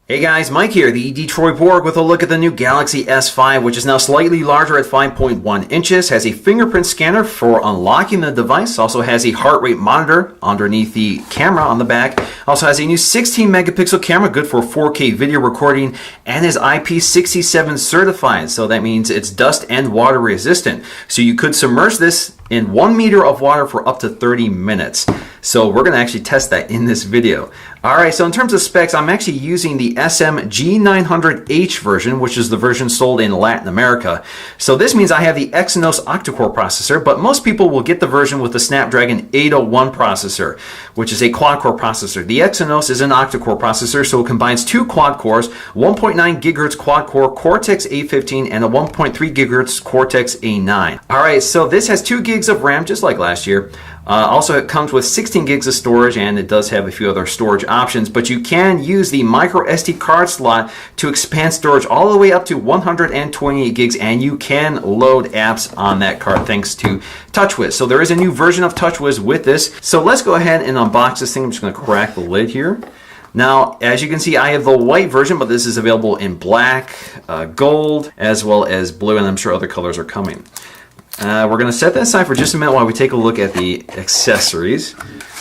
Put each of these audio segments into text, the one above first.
Hey guys, Mike here, the Detroit Borg, with a look at the new Galaxy S5, which is now slightly larger at 5.1 inches, has a fingerprint scanner for unlocking the device, also has a heart rate monitor underneath the camera on the back, also has a new 16 megapixel camera, good for 4K video recording, and is IP67 certified, so that means it's dust and water resistant. So you could submerge this in 1 meter of water for up to 30 minutes. So we're going to actually test that in this video. Alright, so in terms of specs, I'm actually using the SM-G900H version, which is the version sold in Latin America. So this means I have the Exynos octa-core processor, but most people will get the version with the Snapdragon 801 processor, which is a quad-core processor. The Exynos is an octa-core processor, so it combines two quad cores, 1.9 GHz quad-core Cortex-A15 and a 1.3 GHz Cortex-A9. Alright, so this has 2 gigs of RAM, just like last year. Also, it comes with 16 gigs of storage, and it does have a few other storage options, but you can use the micro SD card slot to expand storage all the way up to 128 gigs, and you can load apps on that card thanks to TouchWiz. So there is a new version of TouchWiz with this. So let's go ahead and unbox this thing. I'm just going to crack the lid here. Now, as you can see, I have the white version, but this is available in black, gold, as well as blue, and I'm sure other colors are coming. We're going to set that aside for just a minute while we take a look at the accessories.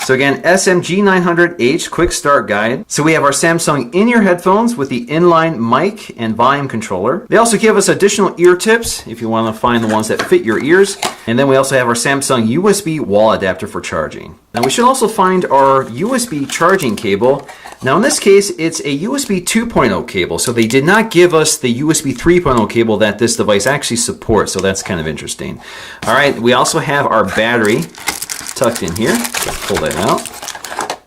So again, SM-G900H quick start guide. So we have our Samsung in-ear headphones with the inline mic and volume controller. They also give us additional ear tips if you want to find the ones that fit your ears. And then we also have our Samsung USB wall adapter for charging. Now we should also find our USB charging cable. Now in this case, it's a USB 2.0 cable. So they did not give us the USB 3.0 cable that this device actually supports. So that's kind of interesting. All right, we also have our battery tucked in here. Let's pull that out.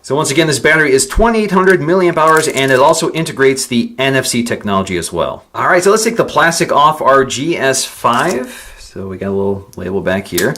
So once again, this battery is 2800 milliamp hours, and it also integrates the NFC technology as well. All right, so let's take the plastic off our GS5. So we got a little label back here.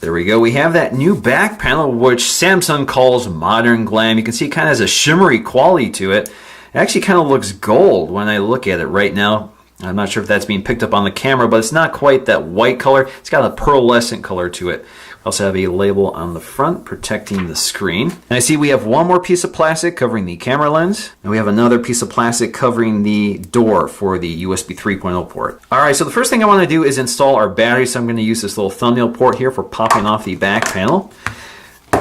There we go. We have that new back panel, which Samsung calls Modern Glam. You can see it kind of has a shimmery quality to it. It actually kind of looks gold when I look at it right now. I'm not sure if that's being picked up on the camera, but it's not quite that white color. It's got a pearlescent color to it. We also have a label on the front protecting the screen. And I see we have one more piece of plastic covering the camera lens, and we have another piece of plastic covering the door for the USB 3.0 port. Alright, so the first thing I want to do is install our battery, so I'm going to use this little thumbnail port here for popping off the back panel.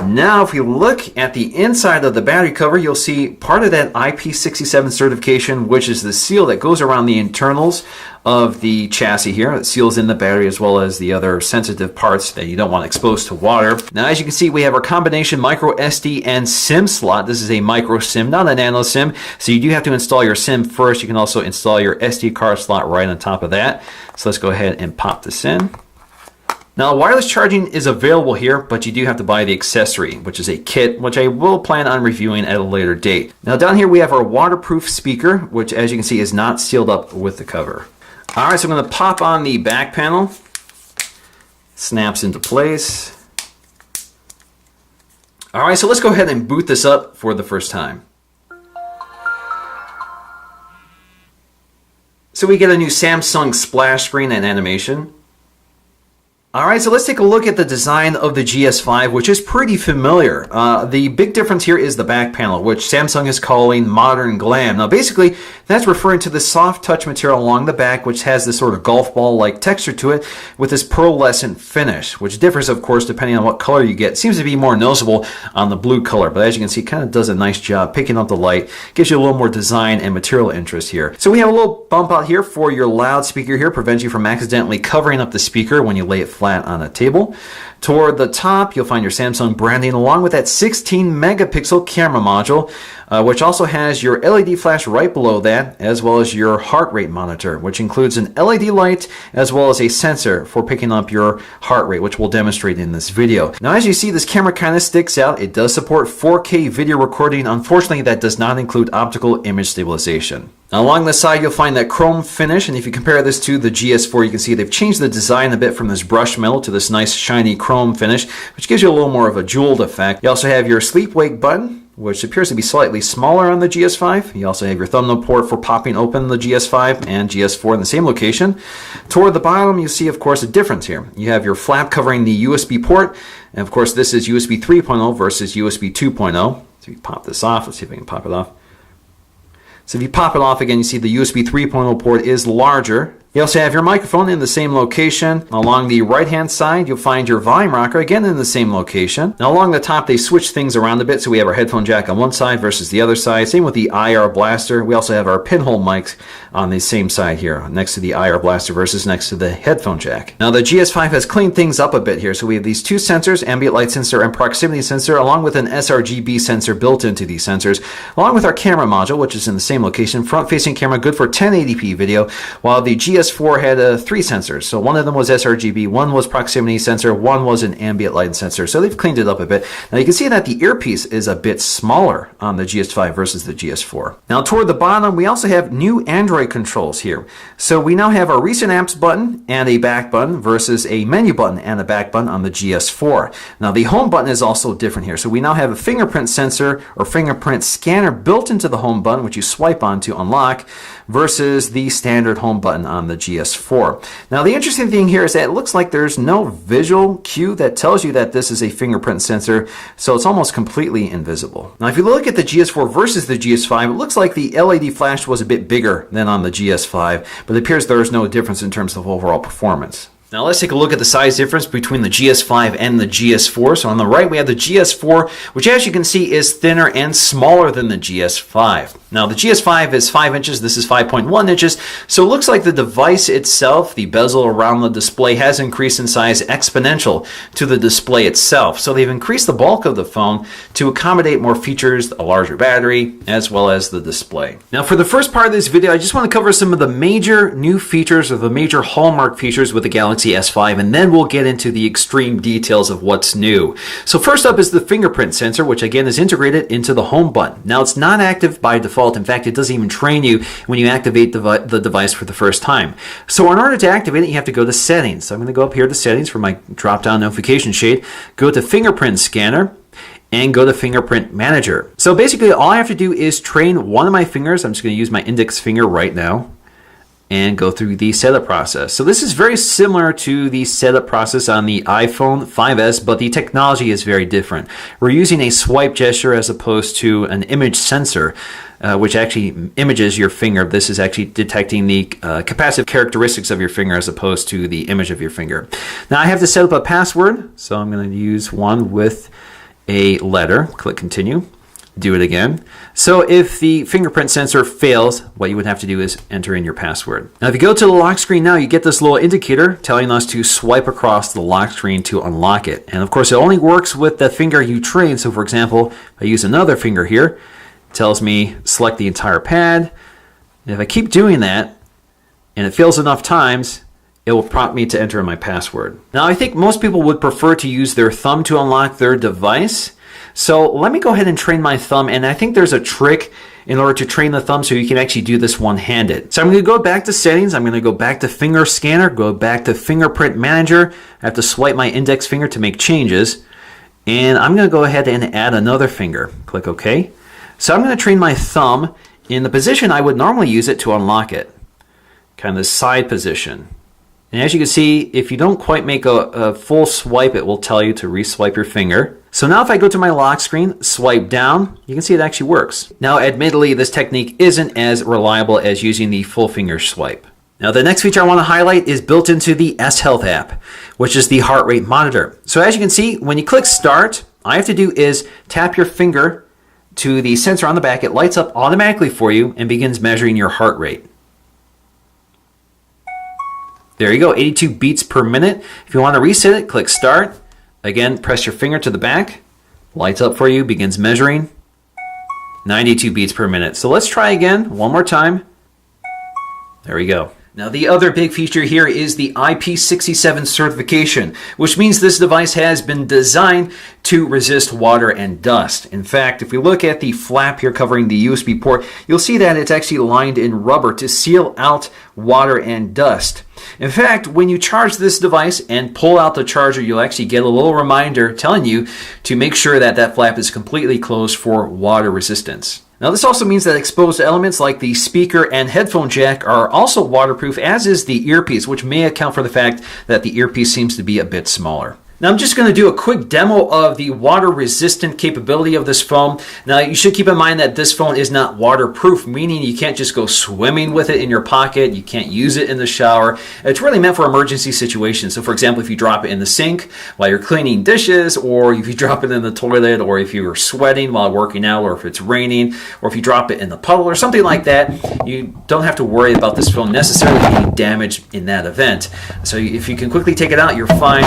Now, if we look at the inside of the battery cover, you'll see part of that IP67 certification, which is the seal that goes around the internals of the chassis here. It seals in the battery as well as the other sensitive parts that you don't want exposed to water. Now, as you can see, we have our combination micro SD and SIM slot. This is a micro SIM, not a nano SIM, so you do have to install your SIM first. You can also install your SD card slot right on top of that. So let's go ahead and pop this in. Now, wireless charging is available here, but you do have to buy the accessory, which is a kit, which I will plan on reviewing at a later date. Now, down here we have our waterproof speaker, which, as you can see, is not sealed up with the cover. All right, so I'm going to pop on the back panel. Snaps into place. All right, so let's go ahead and boot this up for the first time. So we get a new Samsung splash screen and animation. Alright, so let's take a look at the design of the GS5, which is pretty familiar. The big difference here is the back panel, which Samsung is calling Modern Glam. Now basically, that's referring to the soft touch material along the back, which has this sort of golf ball-like texture to it, with this pearlescent finish, which differs, of course, depending on what color you get. It seems to be more noticeable on the blue color, but as you can see, it kind of does a nice job picking up the light, gives you a little more design and material interest here. So we have a little bump out here for your loudspeaker here, prevents you from accidentally covering up the speaker when you lay it flat on a table. Toward the top, you'll find your Samsung branding along with that 16 megapixel camera module, which also has your LED flash right below that, as well as your heart rate monitor, which includes an LED light as well as a sensor for picking up your heart rate, which we'll demonstrate in this video. Now, as you see, this camera kind of sticks out. It does support 4K video recording. Unfortunately, that does not include optical image stabilization. Now, along the side, you'll find that chrome finish, and if you compare this to the GS4, you can see they've changed the design a bit from this brushed metal to this nice shiny chrome finish, which gives you a little more of a jeweled effect. You also have your sleep wake button, which appears to be slightly smaller on the GS5. You also have your thumbnail port for popping open the GS5 and GS4 in the same location. Toward the bottom, you see, of course, a difference here. You have your flap covering the USB port, and of course, this is USB 3.0 versus USB 2.0. So if you pop this off, let's see if I can pop it off. So if you pop it off again, you see the USB 3.0 port is larger. You also have your microphone in the same location. Along the right-hand side, you'll find your volume rocker, again in the same location. Now along the top, they switch things around a bit, so we have our headphone jack on one side versus the other side. Same with the IR blaster. We also have our pinhole mics on the same side here, next to the IR blaster versus next to the headphone jack. Now the GS5 has cleaned things up a bit here. So we have these two sensors, ambient light sensor and proximity sensor, along with an sRGB sensor built into these sensors, along with our camera module, which is in the same location. Front-facing camera, good for 1080p video, while the GS4 had 3 sensors. So one of them was sRGB, one was proximity sensor, one was an ambient light sensor. So they've cleaned it up a bit. Now you can see that the earpiece is a bit smaller on the GS5 versus the GS4. Now toward the bottom, we also have new Android controls here. So we now have a recent apps button and a back button versus a menu button and a back button on the GS4. Now the home button is also different here. So we now have a fingerprint sensor or fingerprint scanner built into the home button, which you swipe on to unlock, versus the standard home button on the GS4. Now the interesting thing here is that it looks like there's no visual cue that tells you that this is a fingerprint sensor, so it's almost completely invisible. Now if you look at the GS4 versus the GS5, it looks like the LED flash was a bit bigger than on the GS5, but it appears there's no difference in terms of overall performance. Now let's take a look at the size difference between the GS5 and the GS4. So on the right we have the GS4, which as you can see is thinner and smaller than the GS5. Now the GS5 is 5 inches, this is 5.1 inches, so it looks like the device itself, the bezel around the display, has increased in size exponential to the display itself. So they've increased the bulk of the phone to accommodate more features, a larger battery, as well as the display. Now for the first part of this video, I just want to cover some of the major new features or the major hallmark features with the Galaxy S5, and then we'll get into the extreme details of what's new. So first up is the fingerprint sensor, which again is integrated into the home button. Now it's not active by default. In fact, it doesn't even train you when you activate the device for the first time. So in order to activate it, you have to go to settings. So I'm going to go up here to settings for my drop-down notification shade, go to fingerprint scanner, and go to fingerprint manager. So basically all I have to do is train one of my fingers. I'm just going to use my index finger right now and go through the setup process. So this is very similar to the setup process on the iPhone 5S, but the technology is very different. We're using a swipe gesture as opposed to an image sensor, which actually images your finger. This is actually detecting the capacitive characteristics of your finger as opposed to the image of your finger. Now I have to set up a password, so I'm going to use one with a letter. Click continue. Do it again. So if the fingerprint sensor fails, what you would have to do is enter in your password. Now if you go to the lock screen now, you get this little indicator telling us to swipe across the lock screen to unlock it. And of course it only works with the finger you train. So for example, if I use another finger here, it tells me select the entire pad. And if I keep doing that and it fails enough times, it will prompt me to enter in my password. Now I think most people would prefer to use their thumb to unlock their device. So let me go ahead and train my thumb, and I think there's a trick in order to train the thumb so you can actually do this one-handed. So I'm going to go back to settings, I'm going to go back to finger scanner, go back to fingerprint manager. I have to swipe my index finger to make changes, and I'm going to go ahead and add another finger. Click OK. So I'm going to train my thumb in the position I would normally use it to unlock it, kind of the side position. And as you can see, if you don't quite make a full swipe, it will tell you to re-swipe your finger. So now if I go to my lock screen, swipe down, you can see it actually works. Now admittedly, this technique isn't as reliable as using the full finger swipe. Now the next feature I want to highlight is built into the S Health app, which is the heart rate monitor. So as you can see, when you click start, all you have to do is tap your finger to the sensor on the back. It lights up automatically for you and begins measuring your heart rate. There you go, 82 beats per minute. If you want to reset it, click start. Again, press your finger to the back. Lights up for you, begins measuring. 92 beats per minute. So let's try again, one more time. There we go. Now, the other big feature here is the IP67 certification, which means this device has been designed to resist water and dust. In fact, if we look at the flap here covering the USB port, you'll see that it's actually lined in rubber to seal out water and dust. In fact, when you charge this device and pull out the charger, you'll actually get a little reminder telling you to make sure that that flap is completely closed for water resistance. Now, this also means that exposed elements like the speaker and headphone jack are also waterproof, as is the earpiece, which may account for the fact that the earpiece seems to be a bit smaller. Now, I'm just going to do a quick demo of the water-resistant capability of this phone. Now, you should keep in mind that this phone is not waterproof, meaning you can't just go swimming with it in your pocket. You can't use it in the shower. It's really meant for emergency situations. So, for example, if you drop it in the sink while you're cleaning dishes, or if you drop it in the toilet, or if you're sweating while working out, or if it's raining, or if you drop it in the puddle or something like that, you don't have to worry about this phone necessarily being damaged in that event. So if you can quickly take it out, you're fine.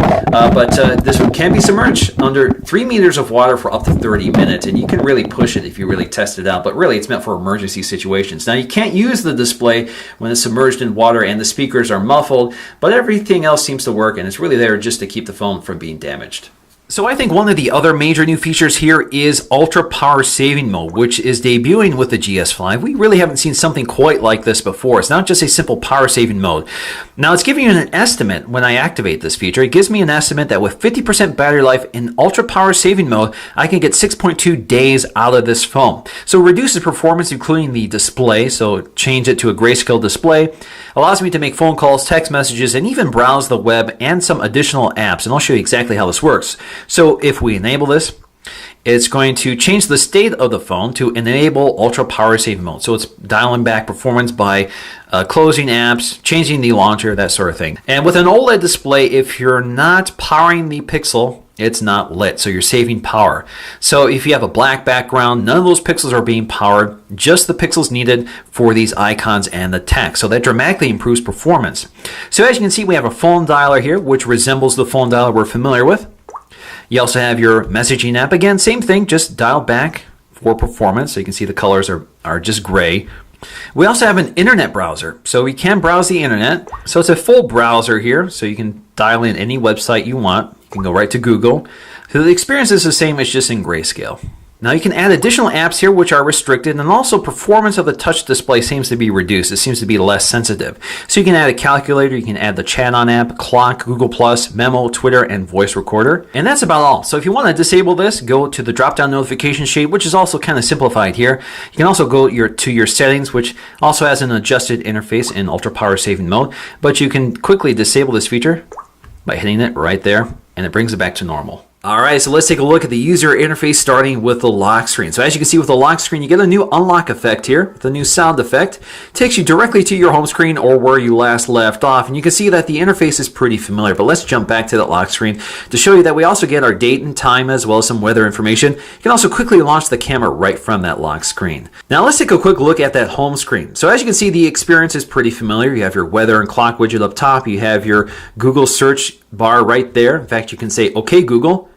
This one can be submerged under 3 meters of water for up to 30 minutes, and you can really push it if you really test it out, but really it's meant for emergency situations. Now, you can't use the display when it's submerged in water and the speakers are muffled, but everything else seems to work, and it's really there just to keep the phone from being damaged. So I think one of the other major new features here is Ultra Power Saving Mode, which is debuting with the GS5. We really haven't seen something quite like this before. It's not just a simple power saving mode. Now, it's giving you an estimate when I activate this feature. It gives me an estimate that with 50% battery life in Ultra Power Saving Mode, I can get 6.2 days out of this phone. So it reduces performance, including the display. So change it to a grayscale display. Allows me to make phone calls, text messages, and even browse the web and some additional apps. And I'll show you exactly how this works. So if we enable this, it's going to change the state of the phone to enable Ultra Power Saving Mode. So it's dialing back performance by closing apps, changing the launcher, that sort of thing. And with an OLED display, if you're not powering the pixel, it's not lit, so you're saving power. So if you have a black background, none of those pixels are being powered, just the pixels needed for these icons and the text. So that dramatically improves performance. So as you can see, we have a phone dialer here, which resembles the phone dialer we're familiar with. You also have your messaging app. Again, same thing, just dial back for performance. So you can see the colors are just gray. We also have an internet browser. So we can browse the internet. So it's a full browser here. So you can dial in any website you want. You can go right to Google. So the experience is the same, it's just in grayscale. Now you can add additional apps here which are restricted, and also performance of the touch display seems to be reduced. It seems to be less sensitive. So you can add a calculator, you can add the chat on app, clock, Google+, Memo, Twitter, and voice recorder. And that's about all. So if you want to disable this, go to the drop-down notification shade, which is also kind of simplified here. You can also go to your settings, which also has an adjusted interface in Ultra Power Saving Mode. But you can quickly disable this feature by hitting it right there, and it brings it back to normal. Alright, so let's take a look at the user interface starting with the lock screen. So as you can see with the lock screen, you get a new unlock effect here, with a new sound effect. It takes you directly to your home screen or where you last left off, and you can see that the interface is pretty familiar. But let's jump back to that lock screen to show you that we also get our date and time as well as some weather information. You can also quickly launch the camera right from that lock screen. Now let's take a quick look at that home screen. So as you can see, the experience is pretty familiar. You have your weather and clock widget up top. You have your Google search bar right there. In fact, you can say, "Okay, Google,"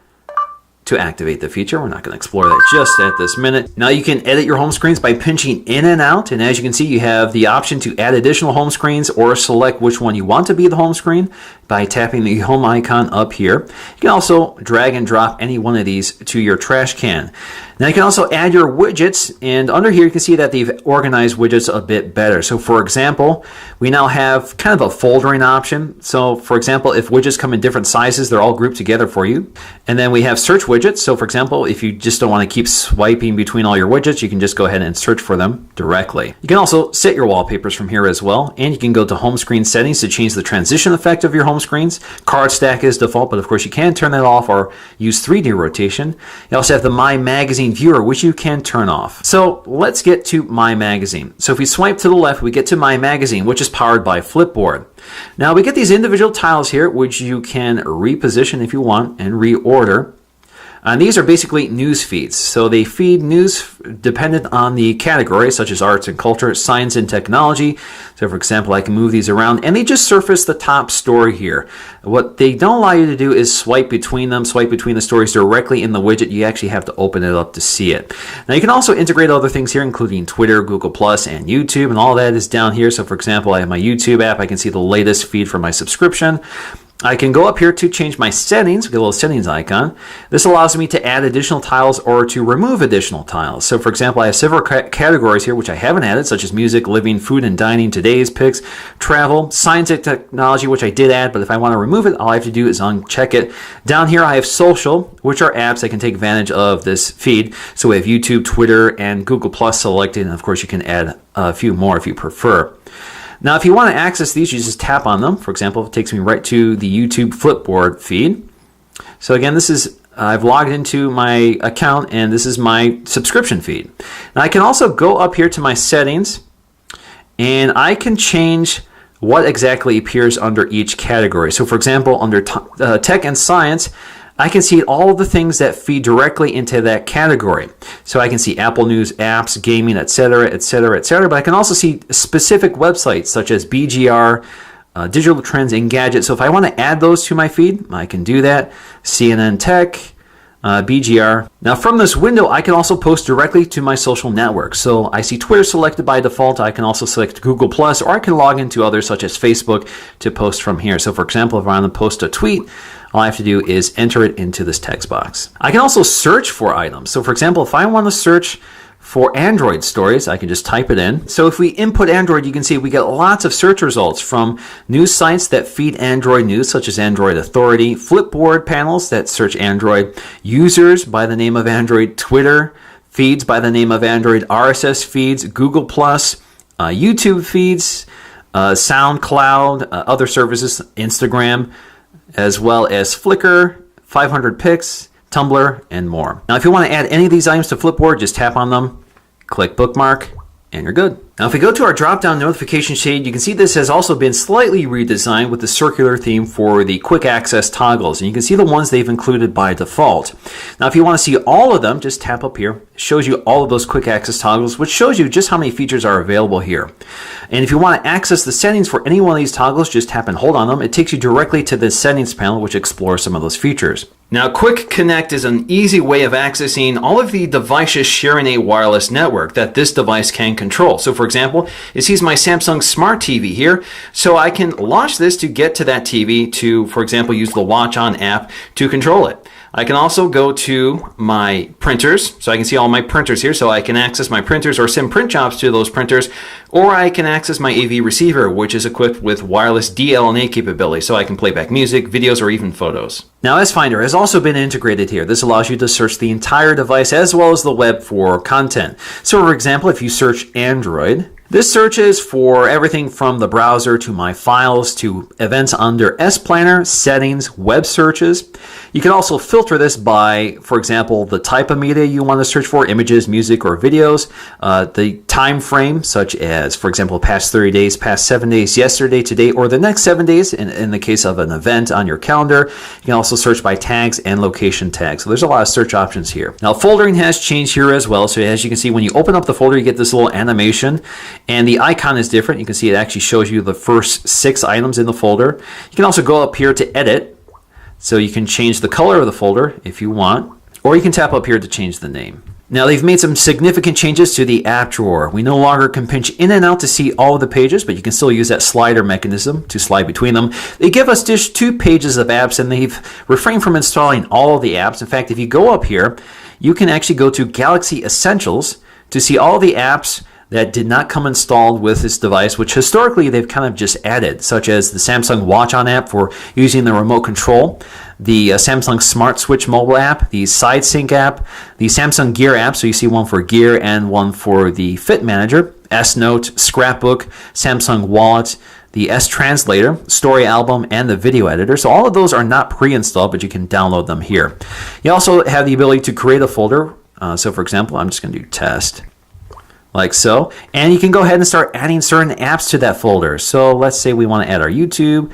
to activate the feature. We're not going to explore that just at this minute. Now you can edit your home screens by pinching in and out, and as you can see, you have the option to add additional home screens or select which one you want to be the home screen by tapping the home icon up here. You can also drag and drop any one of these to your trash can. Now you can also add your widgets, and under here you can see that they've organized widgets a bit better. So for example, we now have kind of a foldering option. So for example, if widgets come in different sizes, they're all grouped together for you. And then we have search widgets. So for example, if you just don't want to keep swiping between all your widgets, you can just go ahead and search for them directly. You can also set your wallpapers from here as well, and you can go to home screen settings to change the transition effect of your home screens. Card stack is default, but of course you can turn that off or use 3D rotation. You also have the My Magazine viewer, which you can turn off. So let's get to My Magazine. So if we swipe to the left, we get to My Magazine, which is powered by Flipboard. Now we get these individual tiles here, which you can reposition if you want and reorder. And these are basically news feeds. So they feed news dependent on the category, such as arts and culture, science and technology. So for example, I can move these around and they just surface the top story here. What they don't allow you to do is swipe between them, swipe between the stories directly in the widget. You actually have to open it up to see it. Now you can also integrate other things here, including Twitter, Google Plus, and YouTube, and all that is down here. So for example, I have my YouTube app. I can see the latest feed for my subscription. I can go up here to change my settings, get a little settings icon. This allows me to add additional tiles or to remove additional tiles. So for example, I have several categories here which I haven't added, such as music, living, food and dining, today's picks, travel, science and technology, which I did add, but if I want to remove it, all I have to do is uncheck it. Down here I have social, which are apps that can take advantage of this feed. So we have YouTube, Twitter, and Google Plus selected, and of course you can add a few more if you prefer. Now, if you want to access these, you just tap on them. For example, it takes me right to the YouTube Flipboard feed. So again, this is, I've logged into my account and this is my subscription feed. Now I can also go up here to my settings and I can change what exactly appears under each category. So for example, under tech and science, I can see all the things that feed directly into that category. So I can see Apple News, apps, gaming, etc., etc., etc. But I can also see specific websites such as BGR, Digital Trends, and Gadgets. So if I want to add those to my feed, I can do that. CNN Tech, BGR. Now from this window, I can also post directly to my social network. So I see Twitter selected by default. I can also select Google Plus, or I can log into others such as Facebook to post from here. So for example, if I want to post a tweet, all I have to do is enter it into this text box. I can also search for items. So for example, if I want to search for Android stories, I can just type it in. So if we input Android, you can see we get lots of search results from news sites that feed Android news, such as Android Authority, Flipboard panels that search Android, users by the name of Android, Twitter feeds by the name of Android, RSS feeds, Google Plus, YouTube feeds, SoundCloud, other services, Instagram, as well as Flickr, 500 Pix, Tumblr, and more. Now, if you want to add any of these items to Flipboard, just tap on them, click bookmark, and you're good. Now, if we go to our drop-down notification shade, you can see this has also been slightly redesigned with the circular theme for the quick access toggles. And you can see the ones they've included by default. Now, if you want to see all of them, just tap up here. It shows you all of those quick access toggles, which shows you just how many features are available here. And if you want to access the settings for any one of these toggles, just tap and hold on them. It takes you directly to the settings panel, which explores some of those features. Now, Quick Connect is an easy way of accessing all of the devices sharing a wireless network that this device can control. So for example, it sees my Samsung Smart TV here, so I can launch this to get to that TV to, for example, use the Watch On app to control it. I can also go to my printers, so I can see all my printers here, so I can access my printers or send print jobs to those printers, or I can access my AV receiver, which is equipped with wireless DLNA capability, so I can play back music, videos, or even photos. Now, S Finder has also been integrated here. This allows you to search the entire device as well as the web for content. So, for example, if you search Android, this searches for everything from the browser to my files to events under S Planner, settings, web searches. You can also filter this by, for example, the type of media you want to search for, images, music, or videos, the time frame, such as, for example, past 30 days, past 7 days, yesterday, today, or the next 7 days in the case of an event on your calendar. You can also search by tags and location tags. So there's a lot of search options here. Now, foldering has changed here as well. So as you can see, when you open up the folder, you get this little animation. And the icon is different. You can see it actually shows you the first 6 items in the folder. You can also go up here to edit. So you can change the color of the folder if you want, or you can tap up here to change the name. Now, they've made some significant changes to the app drawer. We no longer can pinch in and out to see all of the pages, but you can still use that slider mechanism to slide between them. They give us just 2 pages of apps, and they've refrained from installing all of the apps. In fact, if you go up here, you can actually go to Galaxy Essentials to see all the apps that did not come installed with this device, which historically they've kind of just added, such as the Samsung Watch On app for using the remote control, the Samsung Smart Switch mobile app, the SideSync app, the Samsung Gear app, so you see one for Gear and one for the Fit Manager, S-Note, Scrapbook, Samsung Wallet, the S-Translator, Story Album, and the Video Editor. So all of those are not pre-installed, but you can download them here. You also have the ability to create a folder. So for example, I'm just going to do test, like so. And you can go ahead and start adding certain apps to that folder. So let's say we want to add our YouTube,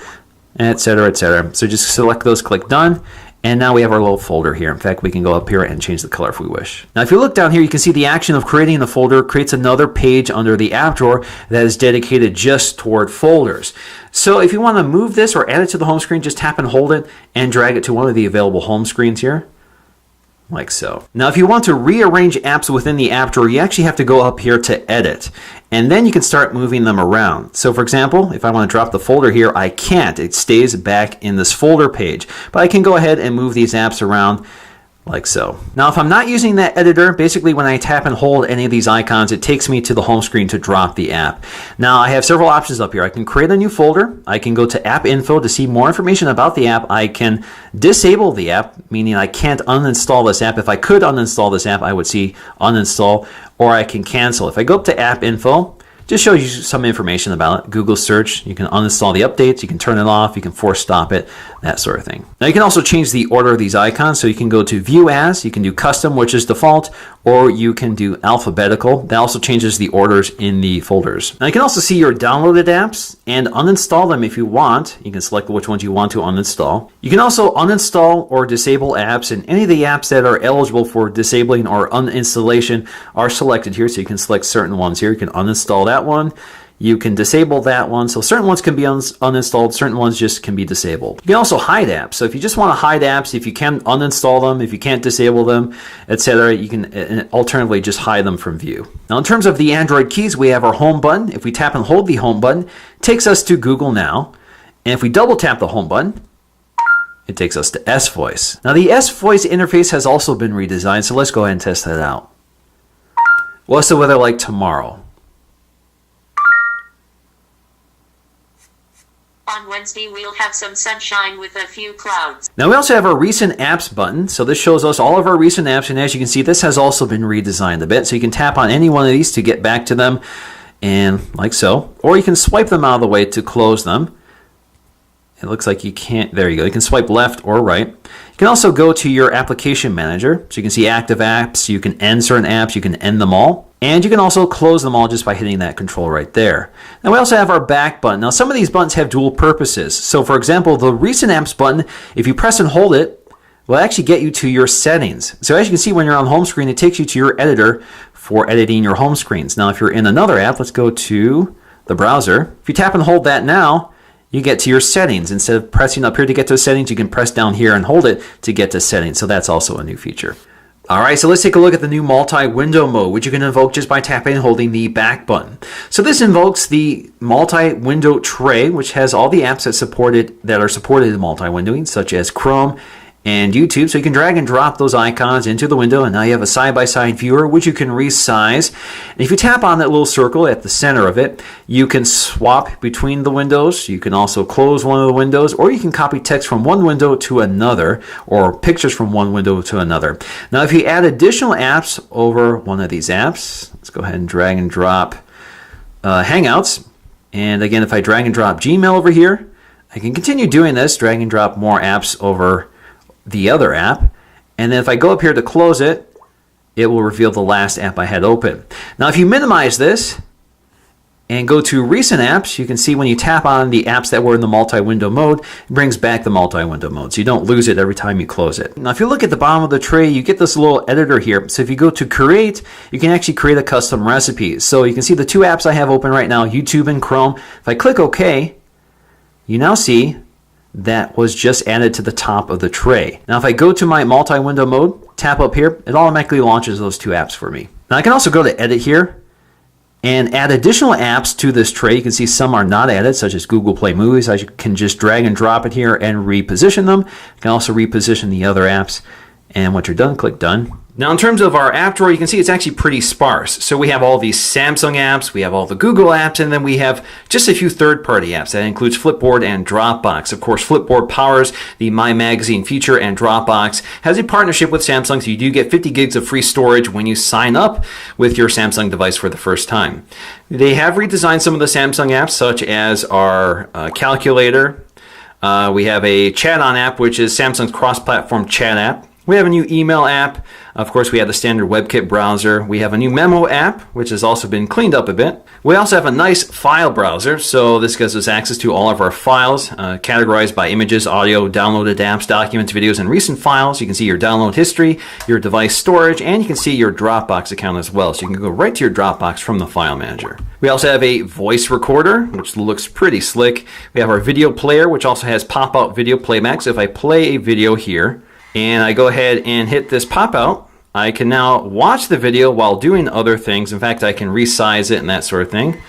etc., etc. So just select those, click done, And now we have our little folder here. In fact, we can go up here and change the color if we wish. Now, if you look down here, you can see the action of creating the folder creates another page under the app drawer that is dedicated just toward folders. So if you want to move this or add it to the home screen, just tap and hold it and drag it to one of the available home screens here, like so. Now, if you want to rearrange apps within the app drawer, you actually have to go up here to edit, and then you can start moving them around. So for example, if I want to drop the folder here, I can't. It stays back in this folder page, but I can go ahead and move these apps around like so. Now, if I'm not using that editor, basically when I tap and hold any of these icons, it takes me to the home screen to drop the app. Now, I have several options up here. I can create a new folder. I can go to app info to see more information about the app. I can disable the app, meaning I can't uninstall this app. If I could uninstall this app, I would see uninstall, or I can cancel. If I go up to app info, just shows you some information about it. Google search, you can uninstall the updates, you can turn it off, you can force stop it, that sort of thing. Now you can also change the order of these icons, so you can go to view as, you can do custom, which is default, or you can do alphabetical. That also changes the orders in the folders. Now you can also see your downloaded apps and uninstall them if you want. You can select which ones you want to uninstall. You can also uninstall or disable apps, and any of the apps that are eligible for disabling or uninstallation are selected here, so you can select certain ones here. You can uninstall that one, you can disable that one. So certain ones can be uninstalled, certain ones just can be disabled. You can also hide apps. So if you just want to hide apps, if you can uninstall them, if you can't disable them, etc., you can alternatively just hide them from view. Now in terms of the Android keys, we have our home button. If we tap and hold the home button, it takes us to Google Now. And if we double tap the home button, it takes us to S Voice. Now the S Voice interface has also been redesigned, so let's go ahead and test that out. What's the weather like tomorrow? On Wednesday, we'll have some sunshine with a few clouds. Now we also have our recent apps button. So this shows us all of our recent apps. And as you can see, this has also been redesigned a bit. So you can tap on any one of these to get back to them, and like so. Or you can swipe them out of the way to close them. It looks like you can't. There you go. You can swipe left or right. You can also go to your application manager. So you can see active apps. You can end certain apps. You can end them all. And you can also close them all just by hitting that control right there. Now we also have our back button. Now some of these buttons have dual purposes. So for example, the recent apps button, if you press and hold it, will actually get you to your settings. So as you can see, when you're on home screen, it takes you to your editor for editing your home screens. Now if you're in another app, let's go to the browser. If you tap and hold that now, you get to your settings. Instead of pressing up here to get to settings, you can press down here and hold it to get to settings. So that's also a new feature. All right, so let's take a look at the new multi-window mode, which you can invoke just by tapping and holding the back button. So this invokes the multi-window tray, which has all the apps that are supported in multi-windowing, such as Chrome and YouTube. So you can drag and drop those icons into the window, and now you have a side-by-side viewer, which you can resize. And if you tap on that little circle at the center of it, you can swap between the windows. You can also close one of the windows, or you can copy text from one window to another, or pictures from one window to another. Now, if you add additional apps over one of these apps, let's go ahead and drag and drop Hangouts. And again, if I drag and drop Gmail over here, I can continue doing this, drag and drop more apps over the other app, and then if I go up here to close it, it will reveal the last app I had open. Now if you minimize this and go to recent apps, you can see when you tap on the apps that were in the multi-window mode, it brings back the multi-window mode, so you don't lose it every time you close it. Now if you look at the bottom of the tray, you get this little editor here. So if you go to create, you can actually create a custom recipe. So you can see the two apps I have open right now, YouTube and Chrome. If I click OK, you now see that was just added to the top of the tray. Now if I go to my multi-window mode, tap up here, it automatically launches those two apps for me. Now I can also go to edit here and add additional apps to this tray. You can see some are not added, such as Google Play Movies. I can just drag and drop it here and reposition them. You can also reposition the other apps, and once you're done, click done. Now in terms of our app drawer, you can see it's actually pretty sparse. So we have all these Samsung apps, we have all the Google apps, and then we have just a few third-party apps. That includes Flipboard and Dropbox. Of course, Flipboard powers the My Magazine feature, and Dropbox has a partnership with Samsung, so you do get 50 gigs of free storage when you sign up with your Samsung device for the first time. They have redesigned some of the Samsung apps, such as our calculator. We have a Chat On app, which is Samsung's cross-platform chat app. We have a new email app. Of course, we have the standard WebKit browser. We have a new memo app, which has also been cleaned up a bit. We also have a nice file browser, so this gives us access to all of our files, categorized by images, audio, downloaded apps, documents, videos, and recent files. You can see your download history, your device storage, and you can see your Dropbox account as well. So you can go right to your Dropbox from the file manager. We also have a voice recorder, which looks pretty slick. We have our video player, which also has pop-out video playback. So if I play a video here, and I go ahead and hit this pop out, I can now watch the video while doing other things. In fact, I can resize it and that sort of thing.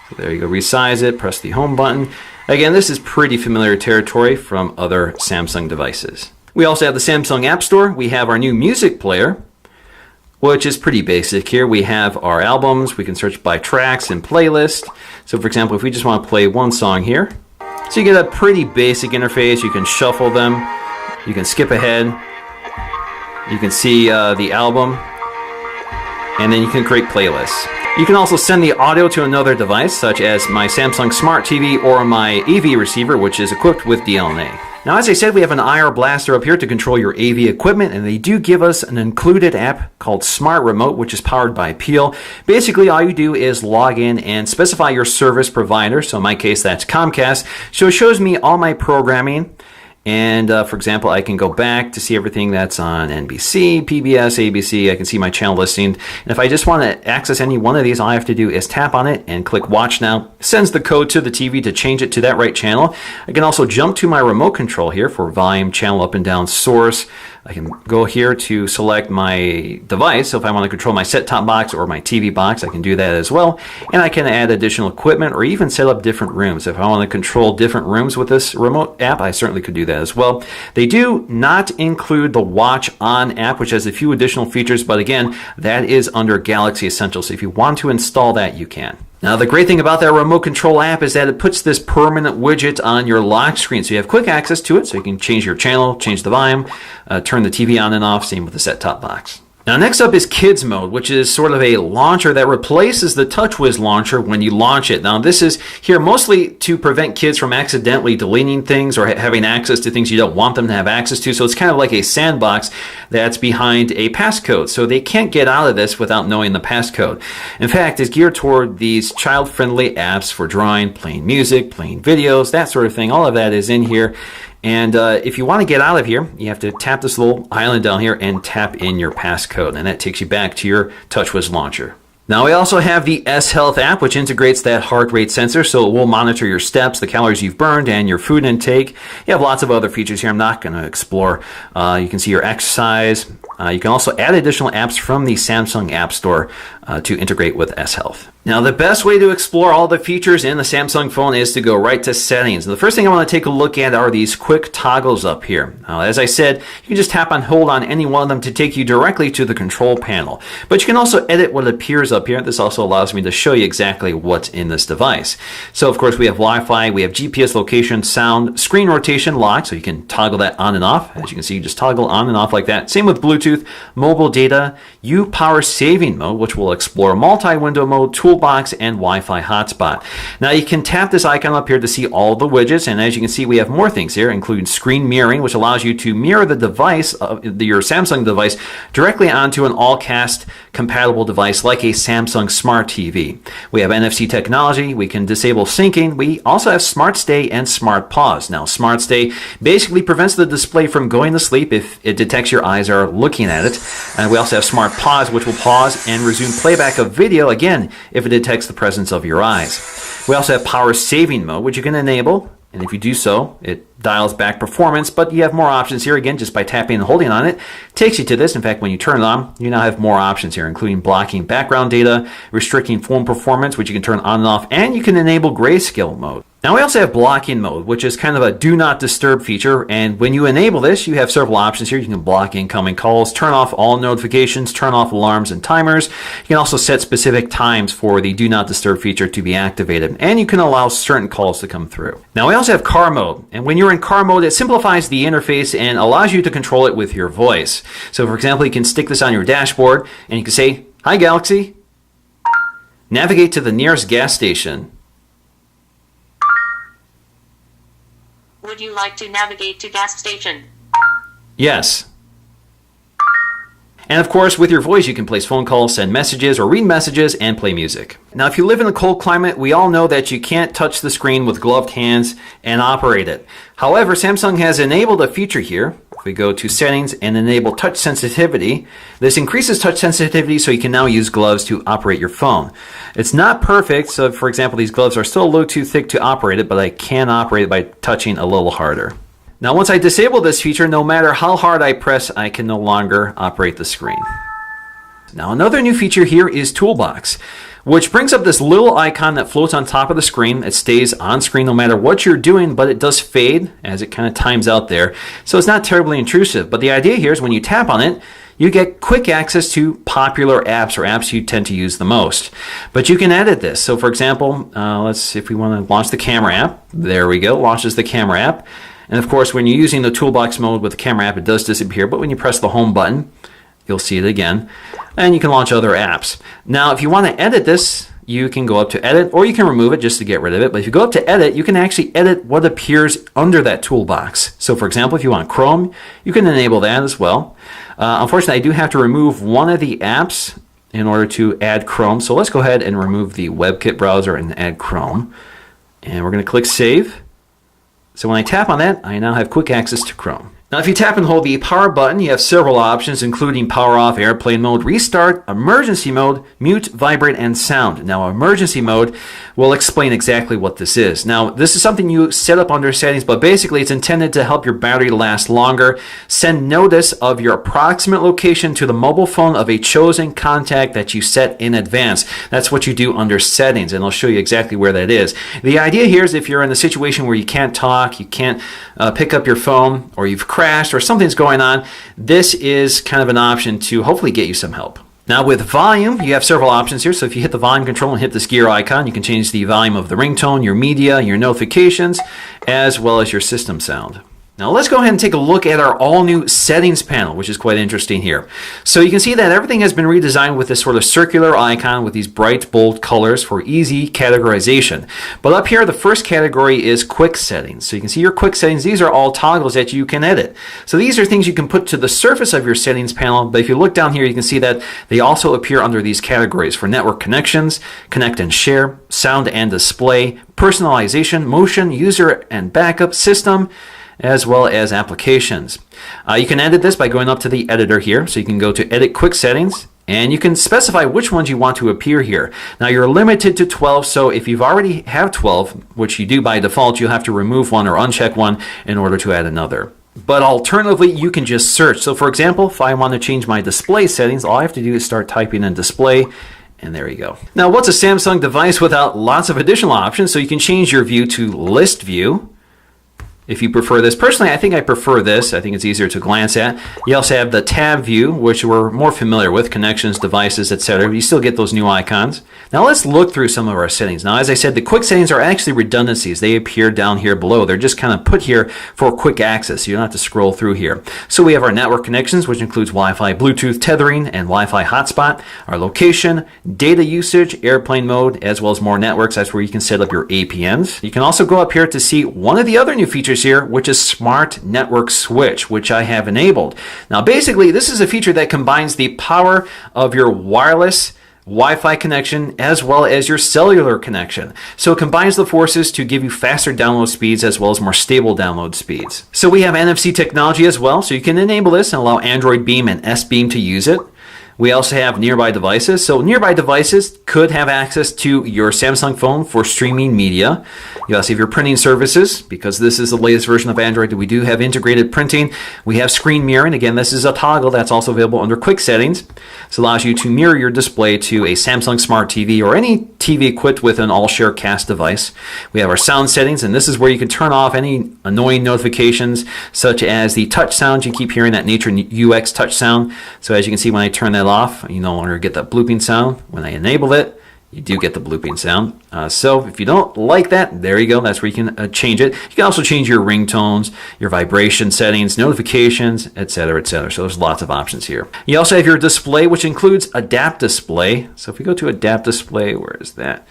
So there you go, resize it, press the home button. Again, this is pretty familiar territory from other Samsung devices. We also have the Samsung App Store. We have our new music player, which is pretty basic here. We have our albums. We can search by tracks and playlist. So for example, if we just want to play one song here, so you get a pretty basic interface. You can shuffle them. You can skip ahead. You can see the album, and then you can create playlists. You can also send the audio to another device, such as my Samsung Smart TV or my AV receiver, which is equipped with DLNA. Now, as I said, we have an IR blaster up here to control your AV equipment, and they do give us an included app called Smart Remote, which is powered by Peel. Basically, all you do is log in and specify your service provider. So in my case, that's Comcast. So it shows me all my programming. And for example, I can go back to see everything that's on NBC, PBS, ABC. I can see my channel listing. And if I just want to access any one of these, all I have to do is tap on it and click Watch Now. It sends the code to the TV to change it to that right channel. I can also jump to my remote control here for volume, channel up and down, source. I can go here to select my device. So if I want to control my set-top box or my TV box, I can do that as well. And I can add additional equipment or even set up different rooms. If I want to control different rooms with this remote app, I certainly could do that as well. They do not include the Watch On app, which has a few additional features, but again, that is under Galaxy Essentials. So if you want to install that, you can. Now, the great thing about that remote control app is that it puts this permanent widget on your lock screen. So you have quick access to it, so you can change your channel, change the volume, turn the TV on and off, same with the set-top box. Now, next up is Kids Mode, which is sort of a launcher that replaces the TouchWiz launcher when you launch it. Now, this is here mostly to prevent kids from accidentally deleting things or having access to things you don't want them to have access to. So it's kind of like a sandbox that's behind a passcode. So they can't get out of this without knowing the passcode. In fact, it's geared toward these child-friendly apps for drawing, playing music, playing videos, that sort of thing. All of that is in here. And if you want to get out of here, you have to tap this little island down here and tap in your passcode. And that takes you back to your TouchWiz launcher. Now, we also have the S Health app, which integrates that heart rate sensor, so it will monitor your steps, the calories you've burned, and your food intake. You have lots of other features here I'm not going to explore. You can see your exercise. You can also add additional apps from the Samsung App Store to integrate with S Health. Now, the best way to explore all the features in the Samsung phone is to go right to Settings. And the first thing I want to take a look at are these quick toggles up here. As I said, you can just tap and hold on any one of them to take you directly to the control panel. But you can also edit what appears up here. This also allows me to show you exactly what's in this device. So, of course, we have Wi-Fi, we have GPS location, sound, screen rotation, lock, so you can toggle that on and off. As you can see, you just toggle on and off like that. Same with Bluetooth, mobile data, U power saving mode, which will explore multi-window mode, toolbox, and Wi-Fi hotspot. Now, you can tap this icon up here to see all the widgets, and as you can see, we have more things here, including screen mirroring, which allows you to mirror the device, your Samsung device, directly onto an all-cast compatible device like a Samsung Smart TV. We have NFC technology. We can disable syncing. We also have Smart Stay and Smart Pause. Now, Smart Stay basically prevents the display from going to sleep if it detects your eyes are looking at it. And we also have Smart Pause, which will pause and resume playback of video, again, if it detects the presence of your eyes. We also have Power Saving Mode, which you can enable. And if you do so, it dials back performance, but you have more options here, again, just by tapping and holding on it. Takes you to this. In fact, when you turn it on, you now have more options here, including blocking background data, restricting phone performance, which you can turn on and off, and you can enable grayscale mode. Now, we also have blocking mode, which is kind of a do not disturb feature. And when you enable this, you have several options here. You can block incoming calls, turn off all notifications, turn off alarms and timers. You can also set specific times for the do not disturb feature to be activated. And you can allow certain calls to come through. Now, we also have car mode. And when you're in car mode, it simplifies the interface and allows you to control it with your voice. So, for example, you can stick this on your dashboard and you can say, "Hi, Galaxy. Navigate to the nearest gas station." Would you like to navigate to gas station? Yes. And of course, with your voice, you can place phone calls, send messages, or read messages and play music. Now, if you live in a cold climate, we all know that you can't touch the screen with gloved hands and operate it. However, Samsung has enabled a feature here. If we go to settings and enable touch sensitivity, this increases touch sensitivity so you can now use gloves to operate your phone. It's not perfect, so for example, these gloves are still a little too thick to operate it, but I can operate it by touching a little harder. Now, once I disable this feature, no matter how hard I press, I can no longer operate the screen. Now, another new feature here is Toolbox, which brings up this little icon that floats on top of the screen. It stays on screen no matter what you're doing, but it does fade as it kind of times out there. So it's not terribly intrusive. But the idea here is when you tap on it, you get quick access to popular apps or apps you tend to use the most. But you can edit this. So for example, let's see if we want to launch the camera app. There we go, launches the camera app. And of course, when you're using the toolbox mode with the camera app, it does disappear. But when you press the home button, you'll see it again. And you can launch other apps. Now, if you want to edit this, you can go up to edit, or you can remove it just to get rid of it. But if you go up to edit, you can actually edit what appears under that toolbox. So for example, if you want Chrome, you can enable that as well. Unfortunately, I do have to remove one of the apps in order to add Chrome. So let's go ahead and remove the WebKit browser and add Chrome. And we're going to click Save. So when I tap on that, I now have quick access to Chrome. Now, if you tap and hold the power button, you have several options, including power off, airplane mode, restart, emergency mode, mute, vibrate, and sound. Now, emergency mode will explain exactly what this is. Now, this is something you set up under settings, but basically it's intended to help your battery last longer. Send notice of your approximate location to the mobile phone of a chosen contact that you set in advance. That's what you do under settings, and I'll show you exactly where that is. The idea here is if you're in a situation where you can't talk, you can't pick up your phone, or you've crashed or something's going on, this is kind of an option to hopefully get you some help. Now with volume, you have several options here. So if you hit the volume control and hit this gear icon, you can change the volume of the ringtone, your media, your notifications, as well as your system sound. Now let's go ahead and take a look at our all-new settings panel, which is quite interesting here. So you can see that everything has been redesigned with this sort of circular icon with these bright, bold colors for easy categorization. But up here, the first category is quick settings. So you can see your quick settings. These are all toggles that you can edit. So these are things you can put to the surface of your settings panel. But if you look down here, you can see that they also appear under these categories for network connections, connect and share, sound and display, personalization, motion, user and backup, system, as well as applications. You can edit this by going up to the editor here. So you can go to edit quick settings and you can specify which ones you want to appear here. Now you're limited to 12, so if you've already have 12, which you do by default, you'll have to remove one or uncheck one in order to add another. But alternatively, you can just search. So for example, if I want to change my display settings, all I have to do is start typing in display. And there you go. Now what's a Samsung device without lots of additional options? So you can change your view to list view. If you prefer this. Personally, I think I prefer this. I think it's easier to glance at. You also have the tab view, which we're more familiar with, connections, devices, etc. You still get those new icons. Now let's look through some of our settings. Now, as I said, the quick settings are actually redundancies. They appear down here below. They're just kind of put here for quick access. You don't have to scroll through here. So we have our network connections, which includes Wi-Fi, Bluetooth, tethering, and Wi-Fi hotspot. Our location, data usage, airplane mode, as well as more networks. That's where you can set up your APNs. You can also go up here to see one of the other new features here, which is Smart Network Switch, which I have enabled. Now basically, this is a feature that combines the power of your wireless Wi-Fi connection as well as your cellular connection. So it combines the forces to give you faster download speeds as well as more stable download speeds. So we have NFC technology as well, so you can enable this and allow Android Beam and S-Beam to use it. We also have nearby devices. So nearby devices could have access to your Samsung phone for streaming media. You also have your printing services, because this is the latest version of Android that we do have integrated printing. We have screen mirroring. Again, this is a toggle that's also available under quick settings. This allows you to mirror your display to a Samsung Smart TV or any TV equipped with an all-share cast device. We have our sound settings, and this is where you can turn off any annoying notifications, such as the touch sound. You keep hearing that Nature UX touch sound. So as you can see, when I turn that off, you no longer get that blooping sound. When I enable it, you do get the blooping sound. So if you don't like that, there you go. That's where you can change it. You can also change your ringtones, your vibration settings, notifications, etc., etc. So there's lots of options here. You also have your display, which includes Adapt Display. So if we go to Adapt Display, where is that?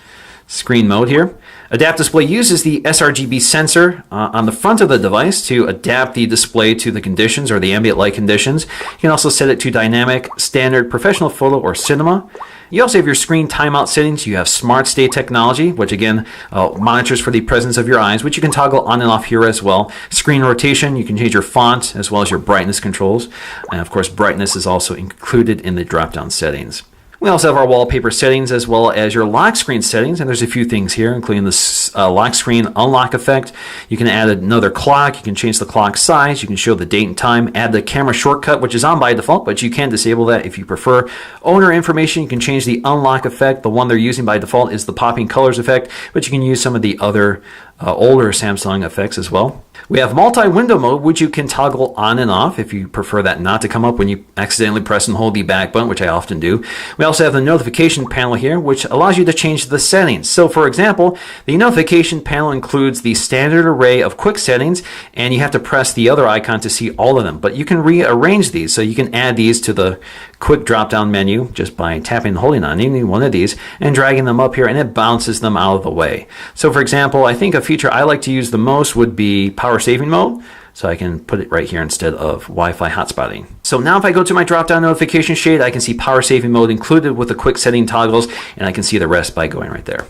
screen mode here. Adapt Display uses the sRGB sensor on the front of the device to adapt the display to the conditions or the ambient light conditions. You can also set it to dynamic, standard, professional photo, or cinema. You also have your screen timeout settings. You have Smart State technology, which again monitors for the presence of your eyes, which you can toggle on and off here as well. Screen rotation, you can change your font as well as your brightness controls. And of course, brightness is also included in the drop-down settings. We also have our wallpaper settings as well as your lock screen settings, and there's a few things here, including the lock screen unlock effect. You can add another clock, you can change the clock size, you can show the date and time, add the camera shortcut, which is on by default, but you can disable that if you prefer. Owner information, you can change the unlock effect. The one they're using by default is the popping colors effect, but you can use some of the other older Samsung effects as well. We have multi-window mode, which you can toggle on and off if you prefer that not to come up when you accidentally press and hold the back button, which I often do. We also have the notification panel here, which allows you to change the settings. So for example, the notification panel includes the standard array of quick settings, and you have to press the other icon to see all of them. But you can rearrange these, so you can add these to the quick drop-down menu just by tapping and holding on any one of these and dragging them up here, and it bounces them out of the way. So for example, I think a feature I like to use the most would be power saving mode. So I can put it right here instead of Wi-Fi hotspotting. So now if I go to my drop-down notification shade, I can see power saving mode included with the quick setting toggles, and I can see the rest by going right there.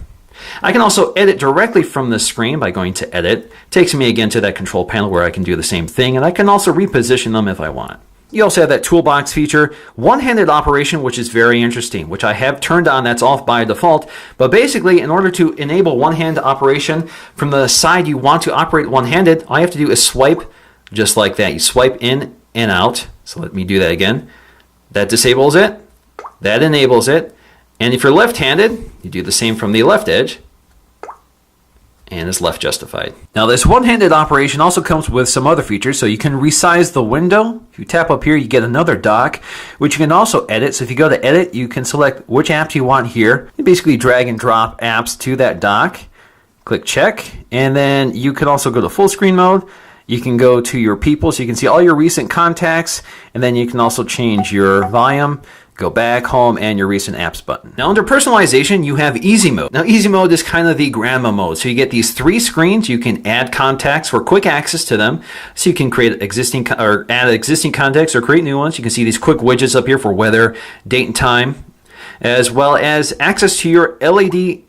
I can also edit directly from the screen by going to edit. Takes me again to that control panel where I can do the same thing, and I can also reposition them if I want. You also have that toolbox feature, one-handed operation, which is very interesting, which I have turned on. That's off by default. But basically, in order to enable one-hand operation from the side you want to operate one-handed, all you have to do is swipe just like that. You swipe in and out. So let me do that again. That disables it. That enables it. And if you're left-handed, you do the same from the left edge. And it's left justified. Now this one-handed operation also comes with some other features. So you can resize the window. If you tap up here, you get another dock, which you can also edit. So if you go to edit, you can select which apps you want here. You basically drag and drop apps to that dock. Click check. And then you can also go to full screen mode. You can go to your people so you can see all your recent contacts. And then you can also change your volume, go back, home, and your recent apps button. Now under personalization, you have easy mode. Now easy mode is kind of the grandma mode. So you get these three screens. You can add contacts for quick access to them. So you can create existing or add existing contacts or create new ones. You can see these quick widgets up here for weather, date and time, as well as access to your LED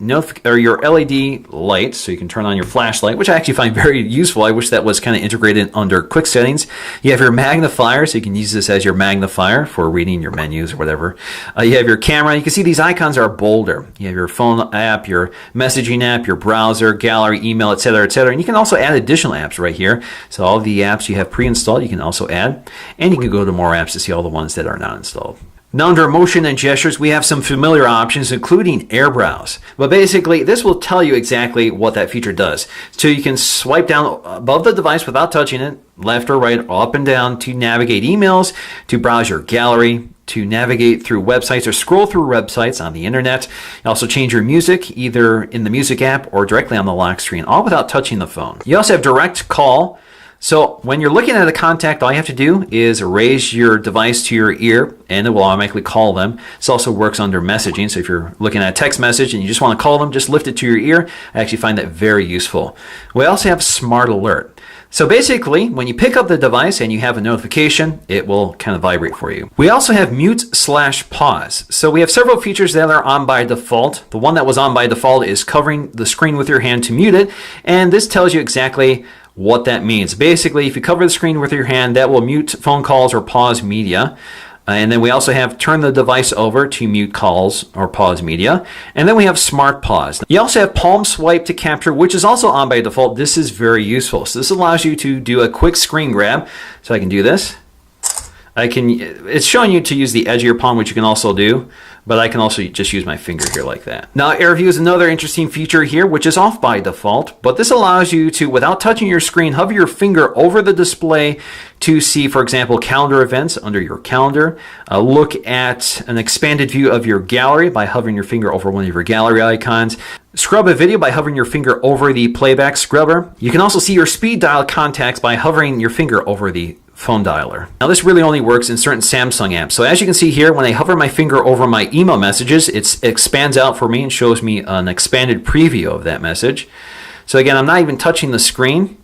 light, so you can turn on your flashlight, which I actually find very useful. I wish that was kind of integrated under quick settings. You have your magnifier, so you can use this as your magnifier for reading your menus or whatever. You have your camera. You can see these icons are bolder. You have your phone app, your messaging app, your browser, gallery, email, etc., etc. And you can also add additional apps right here. So all of the apps you have pre-installed, you can also add. And you can go to more apps to see all the ones that are not installed. Now under motion and gestures, we have some familiar options, including air browse. But basically, this will tell you exactly what that feature does. So you can swipe down above the device without touching it, left or right, or up and down to navigate emails, to browse your gallery, to navigate through websites or scroll through websites on the internet. You also change your music either in the music app or directly on the lock screen, all without touching the phone. You also have direct call. So when you're looking at a contact, all you have to do is raise your device to your ear and it will automatically call them. This also works under messaging. So if you're looking at a text message and you just want to call them, just lift it to your ear. I actually find that very useful. We also have Smart Alert. So basically, when you pick up the device and you have a notification, it will kind of vibrate for you. We also have mute/pause. So we have several features that are on by default. The one that was on by default is covering the screen with your hand to mute it. And this tells you exactly what that means. Basically, if you cover the screen with your hand, that will mute phone calls or pause media. And then we also have turn the device over to mute calls or pause media. And then we have smart pause. You also have palm swipe to capture, which is also on by default. This is very useful. So this allows you to do a quick screen grab. So I can do this. It's showing you to use the edge of your palm, which you can also do, but I can also just use my finger here like that. Now, AirView is another interesting feature here, which is off by default, but this allows you to, without touching your screen, hover your finger over the display to see, for example, calendar events under your calendar. Look at an expanded view of your gallery by hovering your finger over one of your gallery icons. Scrub a video by hovering your finger over the playback scrubber. You can also see your speed dial contacts by hovering your finger over the phone dialer. Now this really only works in certain Samsung apps. So as you can see here, when I hover my finger over my email messages, it expands out for me and shows me an expanded preview of that message. So again, I'm not even touching the screen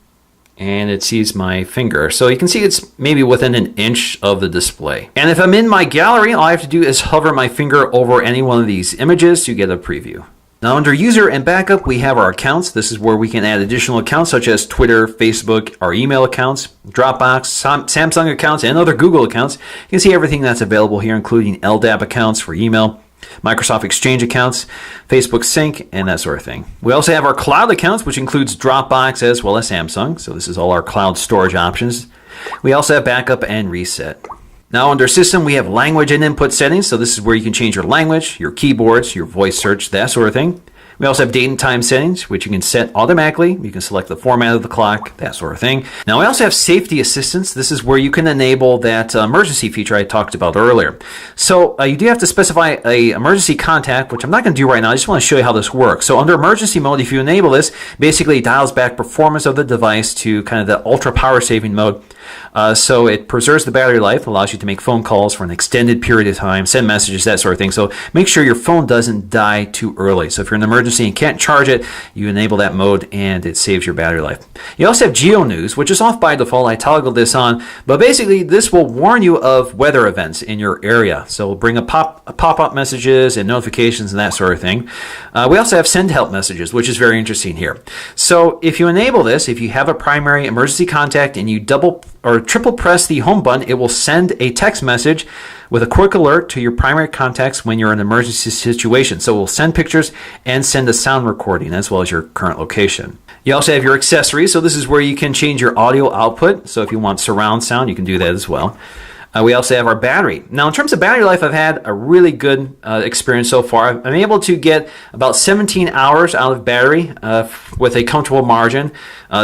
and it sees my finger. So you can see it's maybe within an inch of the display. And if I'm in my gallery, all I have to do is hover my finger over any one of these images to get a preview. Now under user and backup, we have our accounts. This is where we can add additional accounts such as Twitter, Facebook, our email accounts, Dropbox, Samsung accounts, and other Google accounts. You can see everything that's available here, including LDAP accounts for email, Microsoft Exchange accounts, Facebook Sync, and that sort of thing. We also have our cloud accounts, which includes Dropbox as well as Samsung. So this is all our cloud storage options. We also have backup and reset. Now under system, we have language and input settings. So this is where you can change your language, your keyboards, your voice search, that sort of thing. We also have date and time settings, which you can set automatically. You can select the format of the clock, that sort of thing. Now we also have safety assistance. This is where you can enable that emergency feature I talked about earlier. So you do have to specify a emergency contact, which I'm not going to do right now. I just want to show you how this works. So under emergency mode, if you enable this, basically it dials back performance of the device to kind of the ultra power saving mode. So it preserves the battery life, allows you to make phone calls for an extended period of time, send messages, that sort of thing. So make sure your phone doesn't die too early. So if you're in an emergency and can't charge it, you enable that mode and it saves your battery life. You also have Geo News, which is off by default. I toggled this on, but basically this will warn you of weather events in your area. So we'll bring pop-up messages and notifications and that sort of thing. We also have send help messages, which is very interesting here. So if you enable this, if you have a primary emergency contact and you double or triple press the home button, it will send a text message with a quick alert to your primary contacts when you're in an emergency situation. So we'll send pictures and send a sound recording as well as your current location. You also have your accessories. So this is where you can change your audio output. So if you want surround sound, you can do that as well. We also have our battery. Now, in terms of battery life, I've had a really good experience so far. I'm able to get about 17 hours out of battery with a comfortable margin.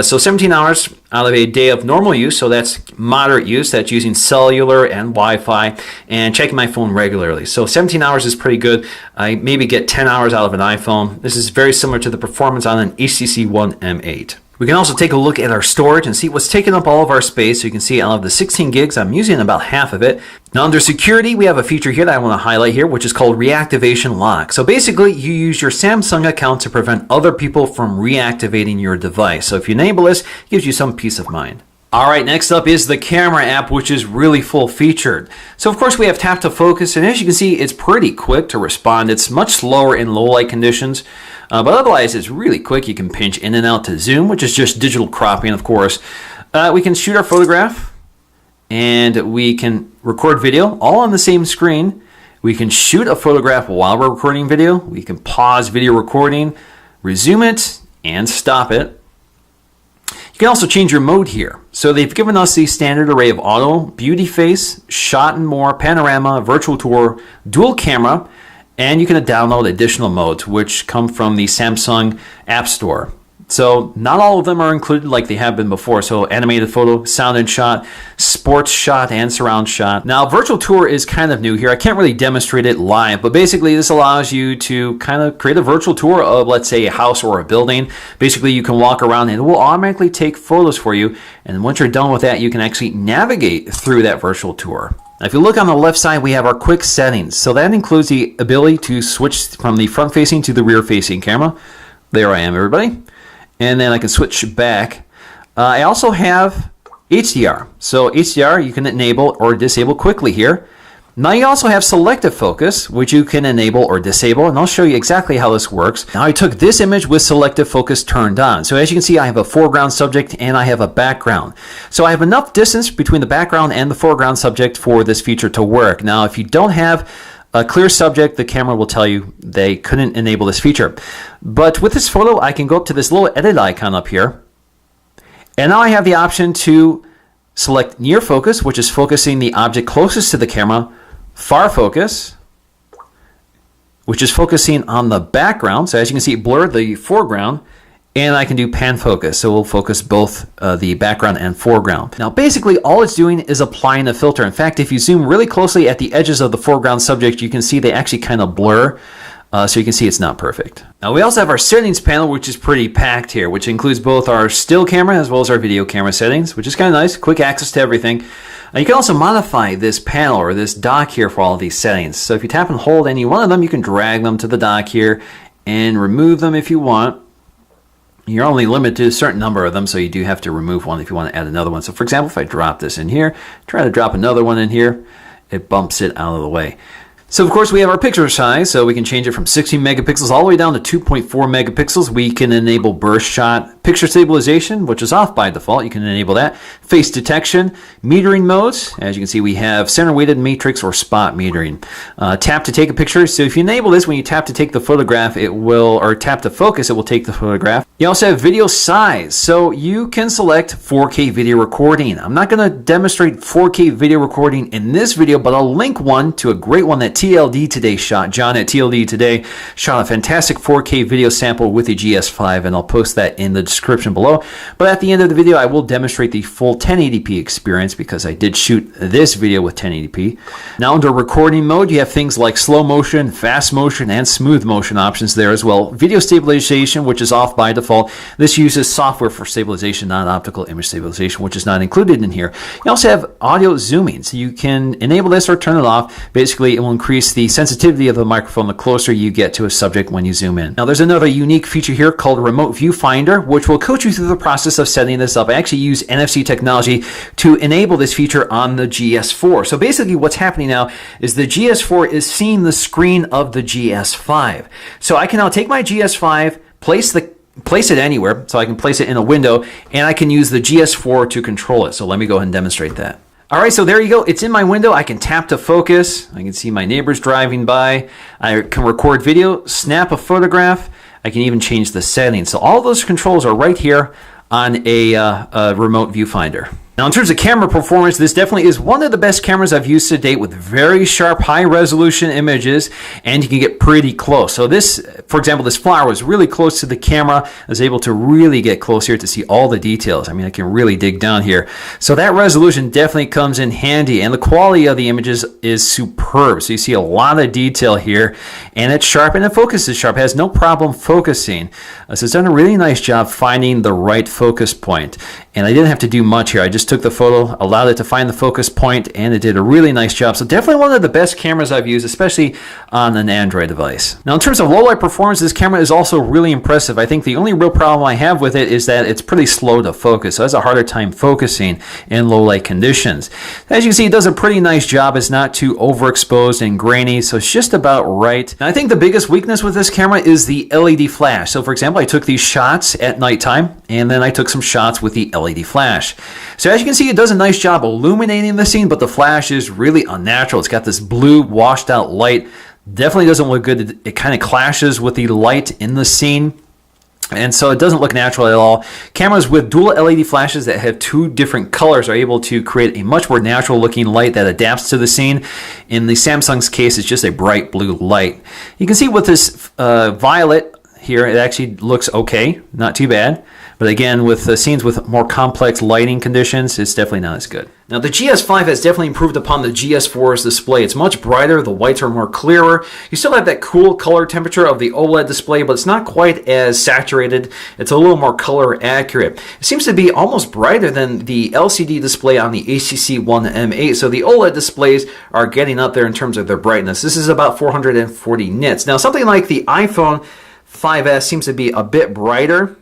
So 17 hours out of a day of normal use, so that's moderate use. That's using cellular and Wi-Fi and checking my phone regularly. So 17 hours is pretty good. I maybe get 10 hours out of an iPhone. This is very similar to the performance on an HTC One M8. We can also take a look at our storage and see what's taking up all of our space. So you can see out of the 16 gigs, I'm using about half of it. Now under security, we have a feature here that I want to highlight here, which is called reactivation lock. So basically, you use your Samsung account to prevent other people from reactivating your device. So if you enable this, it gives you some peace of mind. All right, next up is the camera app, which is really full featured. So of course we have tap to focus, and as you can see, it's pretty quick to respond. It's much slower in low light conditions, but otherwise it's really quick. You can pinch in and out to zoom, which is just digital cropping, of course. We can shoot our photograph, and we can record video all on the same screen. We can shoot a photograph while we're recording video. We can pause video recording, resume it, and stop it. You can also change your mode here. So they've given us the standard array of auto, beauty face, shot and more, panorama, virtual tour, dual camera, and you can download additional modes which come from the Samsung App Store. So not all of them are included like they have been before. So animated photo, sound and shot, sports shot, and surround shot. Now virtual tour is kind of new here. I can't really demonstrate it live, but basically this allows you to kind of create a virtual tour of, let's say, a house or a building. Basically you can walk around and it will automatically take photos for you. And once you're done with that, you can actually navigate through that virtual tour. Now, if you look on the left side, we have our quick settings. So that includes the ability to switch from the front facing to the rear facing camera. There I am, everybody. And then I can switch back. I also have HDR. So HDR you can enable or disable quickly here. Now you also have selective focus, which you can enable or disable, and I'll show you exactly how this works. Now I took this image with selective focus turned on. So as you can see, I have a foreground subject and I have a background. So I have enough distance between the background and the foreground subject for this feature to work. Now if you don't have a clear subject, the camera will tell you they couldn't enable this feature. But with this photo, I can go up to this little edit icon up here. And now I have the option to select near focus, which is focusing the object closest to the camera, far focus, which is focusing on the background. So as you can see, it blurred the foreground. And I can do pan focus, so we'll focus both the background and foreground. Now basically all it's doing is applying a filter. In fact, if you zoom really closely at the edges of the foreground subject, you can see they actually kind of blur. So you can see it's not perfect. Now we also have our settings panel, which is pretty packed here, which includes both our still camera as well as our video camera settings, which is kind of nice. Quick access to everything. You can also modify this panel or this dock here for all of these settings. So if you tap and hold any one of them, you can drag them to the dock here and remove them if you want. You're only limited to a certain number of them, so you do have to remove one if you want to add another one. So for example, if I drop this in here, try to drop another one in here, it bumps it out of the way. So of course we have our picture size, so we can change it from 16 megapixels all the way down to 2.4 megapixels. We can enable burst shot, picture stabilization, which is off by default. You can enable that. Face detection, metering modes. As you can see, we have center weighted matrix or spot metering. Tap to take a picture. So if you enable this, when you tap to take the photograph, it will, or tap to focus, it will take the photograph. You also have video size. So you can select 4K video recording. I'm not going to demonstrate 4K video recording in this video, but I'll link one to a great one that TLD Today shot. John at TLD Today shot a fantastic 4K video sample with the GS5, and I'll post that in the description below. But at the end of the video, I will demonstrate the full 1080p experience because I did shoot this video with 1080p. Now under recording mode, you have things like slow motion, fast motion, and smooth motion options there as well. Video stabilization, which is off by default. This uses software for stabilization, not optical image stabilization, which is not included in here. You also have audio zooming, so you can enable this or turn it off. Basically, it will increase the sensitivity of the microphone the closer you get to a subject when you zoom in. Now there's another unique feature here called Remote Viewfinder, which will coach you through the process of setting this up. I actually use NFC technology to enable this feature on the GS4. So basically what's happening now is the GS4 is seeing the screen of the GS5. So I can now take my GS5, place it anywhere, so I can place it in a window, and I can use the GS4 to control it. So let me go ahead and demonstrate that. All right, so there you go. It's in my window. I can tap to focus. I can see my neighbors driving by. I can record video, snap a photograph. I can even change the settings. So all those controls are right here on a remote viewfinder. Now in terms of camera performance, this definitely is one of the best cameras I've used to date with very sharp, high resolution images, and you can get pretty close. So this, for example, this flower was really close to the camera. I was able to really get close here to see all the details. I mean, I can really dig down here. So that resolution definitely comes in handy, and the quality of the images is superb. So you see a lot of detail here, and it's sharp, and the focus is sharp. It has no problem focusing. So it's done a really nice job finding the right focus point. And I didn't have to do much here. I just took the photo, allowed it to find the focus point, and it did a really nice job. So definitely one of the best cameras I've used, especially on an Android device. Now in terms of low light performance, this camera is also really impressive. I think the only real problem I have with it is that it's pretty slow to focus. So it has a harder time focusing in low light conditions. As you can see, it does a pretty nice job. It's not too overexposed and grainy, so it's just about right. And I think the biggest weakness with this camera is the LED flash. So for example, I took these shots at nighttime, and then I took some shots with the LED flash. So as you can see, it does a nice job illuminating the scene, but the flash is really unnatural. It's got this blue washed out light. Definitely doesn't look good. It kind of clashes with the light in the scene, and so it doesn't look natural at all. Cameras with dual LED flashes that have two different colors are able to create a much more natural looking light that adapts to the scene. In the Samsung's case, it's just a bright blue light. You can see with this violet here, it actually looks okay, not too bad. But again, with the scenes with more complex lighting conditions, it's definitely not as good. Now the GS5 has definitely improved upon the GS4's display. It's much brighter, the whites are more clearer. You still have that cool color temperature of the OLED display, but it's not quite as saturated. It's a little more color accurate. It seems to be almost brighter than the LCD display on the HTC One M8. So the OLED displays are getting up there in terms of their brightness. This is about 440 nits. Now something like the iPhone 5S seems to be a bit brighter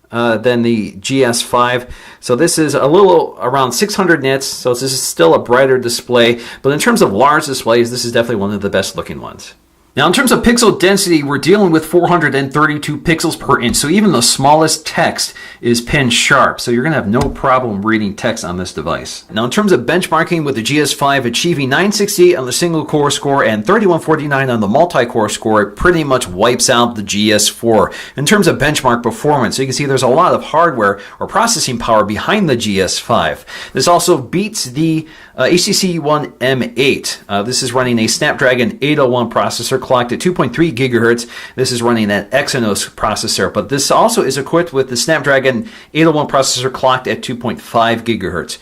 than the GS5. So this is a little around 600 nits, so this is still a brighter display, but in terms of large displays, this is definitely one of the best looking ones. Now in terms of pixel density, we're dealing with 432 pixels per inch, so even the smallest text is pin sharp, so you're going to have no problem reading text on this device. Now in terms of benchmarking, with the GS5 achieving 968 on the single core score and 3149 on the multi-core score, it pretty much wipes out the GS4. In terms of benchmark performance, so you can see there's a lot of hardware or processing power behind the GS5. This also beats the HTC One M8. This is running a Snapdragon 801 processor, clocked at 2.3 gigahertz. This is running that Exynos processor, but this also is equipped with the Snapdragon 801 processor clocked at 2.5 gigahertz.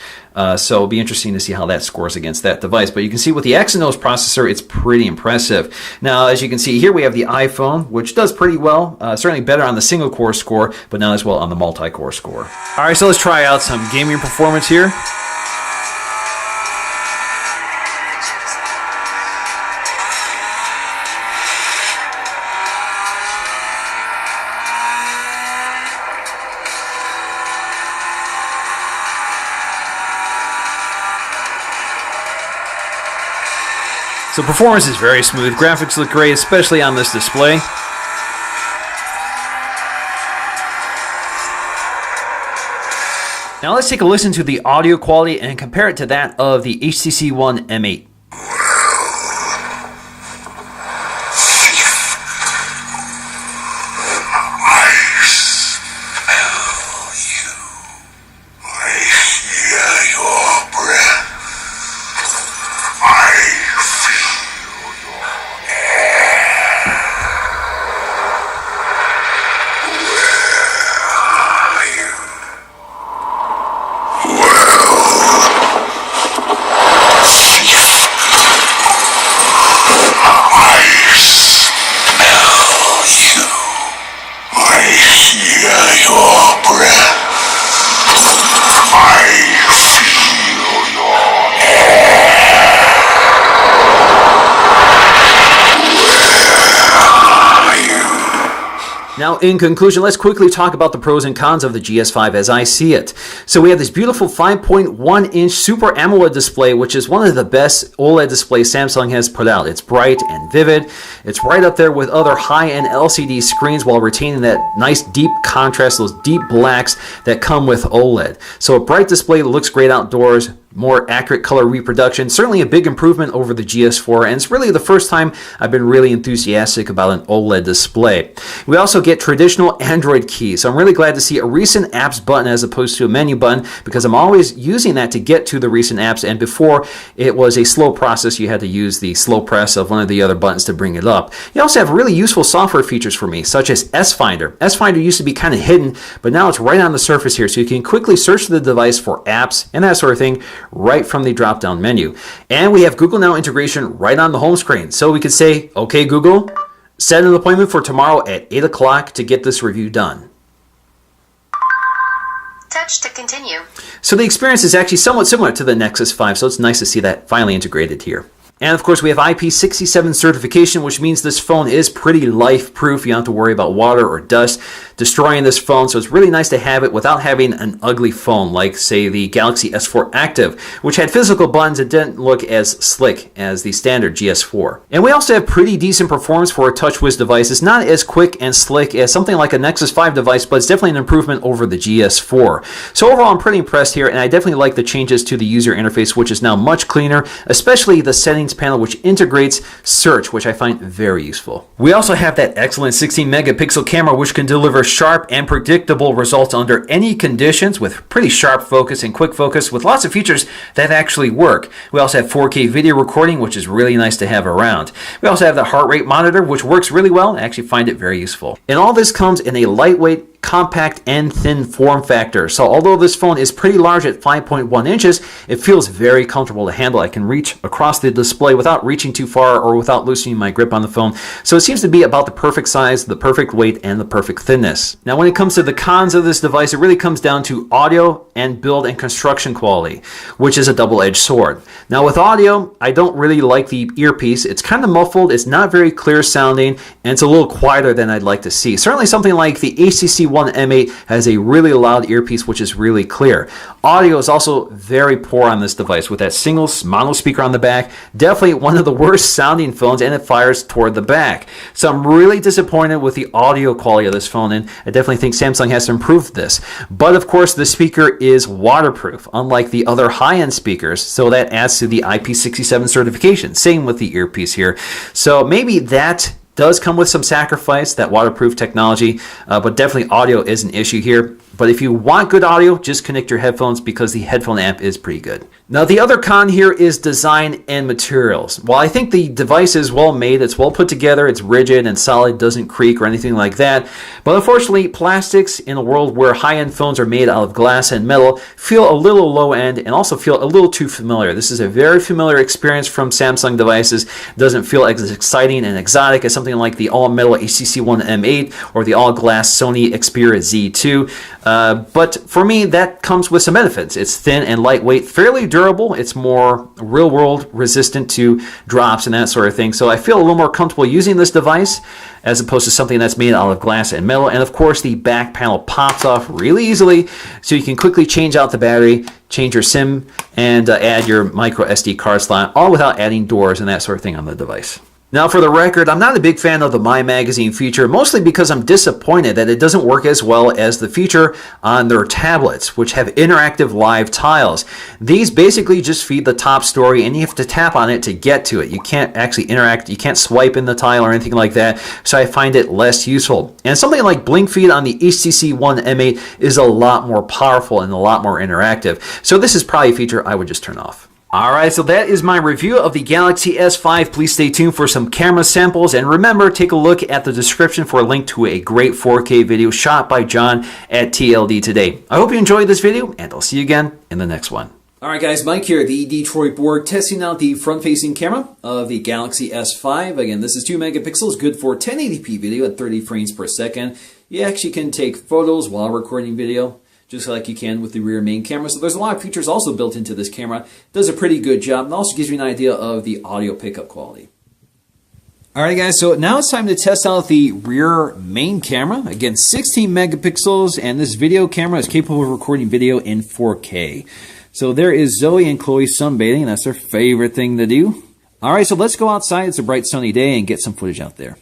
So it'll be interesting to see how that scores against that device. But you can see with the Exynos processor, it's pretty impressive. Now, as you can see here, we have the iPhone, which does pretty well. Certainly better on the single-core score, but not as well on the multi-core score. All right, so let's try out some gaming performance here. So performance is very smooth. Graphics look great, especially on this display. Now let's take a listen to the audio quality and compare it to that of the HTC One M8. Now, in conclusion, let's quickly talk about the pros and cons of the GS5 as I see it. So we have this beautiful 5.1-inch Super AMOLED display, which is one of the best OLED displays Samsung has put out. It's bright and vivid. It's right up there with other high-end LCD screens while retaining that nice deep contrast, those deep blacks that come with OLED. So a bright display looks great outdoors. More accurate color reproduction, certainly a big improvement over the GS4, and it's really the first time I've been really enthusiastic about an OLED display. We also get traditional Android keys, so I'm really glad to see a recent apps button as opposed to a menu button, because I'm always using that to get to the recent apps, and before it was a slow process. You had to use the slow press of one of the other buttons to bring it up. You also have really useful software features for me, such as S-Finder. S-Finder used to be kind of hidden, but now it's right on the surface here, so you can quickly search the device for apps and that sort of thing right from the drop-down menu. And we have Google Now integration right on the home screen. So we could say, okay, Google, set an appointment for tomorrow at 8 o'clock to get this review done. Touch to continue. So the experience is actually somewhat similar to the Nexus 5, so it's nice to see that finally integrated here. And of course, we have IP67 certification, which means this phone is pretty life-proof. You don't have to worry about water or dust destroying this phone. So it's really nice to have it without having an ugly phone like, say, the Galaxy S4 Active, which had physical buttons that didn't look as slick as the standard GS4. And we also have pretty decent performance for a TouchWiz device. It's not as quick and slick as something like a Nexus 5 device, but it's definitely an improvement over the GS4. So overall, I'm pretty impressed here, and I definitely like the changes to the user interface, which is now much cleaner, especially the settings panel, which integrates search, which I find very useful. We also have that excellent 16 megapixel camera, which can deliver sharp and predictable results under any conditions with pretty sharp focus and quick focus with lots of features that actually work. We also have 4K video recording, which is really nice to have around. We also have the heart rate monitor, which works really well. I actually find it very useful. And all this comes in a lightweight, compact and thin form factor. So although this phone is pretty large at 5.1 inches, it feels very comfortable to handle. I can reach across the display without reaching too far or without loosening my grip on the phone. So it seems to be about the perfect size, the perfect weight, and the perfect thinness. Now when it comes to the cons of this device, it really comes down to audio and build and construction quality, which is a double-edged sword. Now with audio, I don't really like the earpiece. It's kind of muffled, it's not very clear sounding, and it's a little quieter than I'd like to see. Certainly something like the HTC One M8 has a really loud earpiece, which is really clear. Audio is also very poor on this device with that single mono speaker on the back. Definitely one of the worst sounding phones, and it fires toward the back. So I'm really disappointed with the audio quality of this phone, and I definitely think Samsung has to improve this. But of course, the speaker is waterproof, unlike the other high-end speakers, so that adds to the IP67 certification. Same with the earpiece here. So maybe that Does come with some sacrifice, that waterproof technology, but definitely audio is an issue here. But if you want good audio, just connect your headphones because the headphone amp is pretty good. Now, the other con here is design and materials. While I think the device is well made, it's well put together, it's rigid and solid, doesn't creak or anything like that. But unfortunately, plastics in a world where high-end phones are made out of glass and metal feel a little low end and also feel a little too familiar. This is a very familiar experience from Samsung devices. It doesn't feel as exciting and exotic as something like the all-metal HTC One M8 or the all-glass Sony Xperia Z2. But for me, that comes with some benefits. It's thin and lightweight, fairly durable. It's more real-world resistant to drops and that sort of thing. So I feel a little more comfortable using this device as opposed to something that's made out of glass and metal. And of course, the back panel pops off really easily, so you can quickly change out the battery, change your SIM, and add your micro SD card slot, all without adding doors and that sort of thing on the device. Now, for the record, I'm not a big fan of the My Magazine feature, mostly because I'm disappointed that it doesn't work as well as the feature on their tablets, which have interactive live tiles. These basically just feed the top story, and you have to tap on it to get to it. You can't actually interact, you can't swipe in the tile or anything like that, so I find it less useful. And something like Blink Feed on the HTC One M8 is a lot more powerful and a lot more interactive, so this is probably a feature I would just turn off. Alright, so that is my review of the Galaxy S5. Please stay tuned for some camera samples, and remember, take a look at the description for a link to a great 4K video shot by John at TLD Today. I hope you enjoyed this video, and I'll see you again in the next one. Alright guys, Mike here, the Detroit Borg, testing out the front-facing camera of the Galaxy S5. Again, this is 2 megapixels, good for 1080p video at 30 frames per second. You actually can take photos while recording video, just like you can with the rear main camera. So there's a lot of features also built into this camera. Does a pretty good job, and also gives you an idea of the audio pickup quality. Alright guys, so now it's time to test out the rear main camera. Again, 16 megapixels, and this video camera is capable of recording video in 4K. So there is Zoe and Chloe sunbathing, and that's their favorite thing to do. Alright, so let's go outside. It's a bright sunny day and get some footage out there.